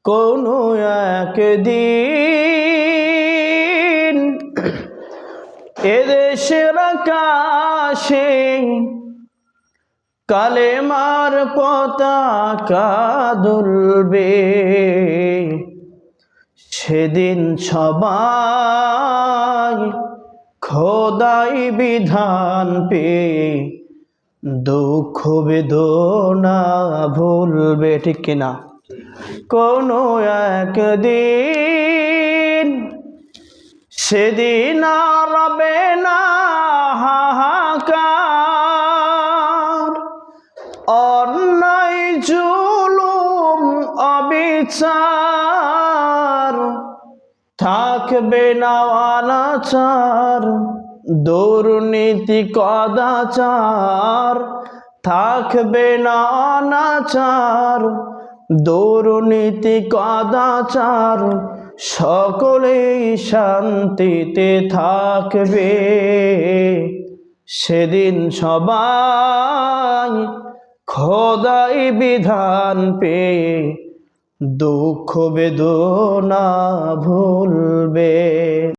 কোনো একদিন এদেশের আকাশে কালেমার পতাকা দুলবে, সেদিন সবাই খোদাই বিধান পেয়ে দুঃখ বেদনা ভুলবে, ঠিক কিনা? কোনো একদিন সেদিন আর রবে না হাহাকার, অন্যায় জুলুম অবিচার থাকবে না অনাচার, দুর্নীতি কদাচার থাকবে না অনাচার, দুর্নীতি কদাচার সকলেই শান্তিতে থাকবে। সেদিন সবাই খোদাই বিধান পেয়ে দুঃখ বেদনা ভুলবে।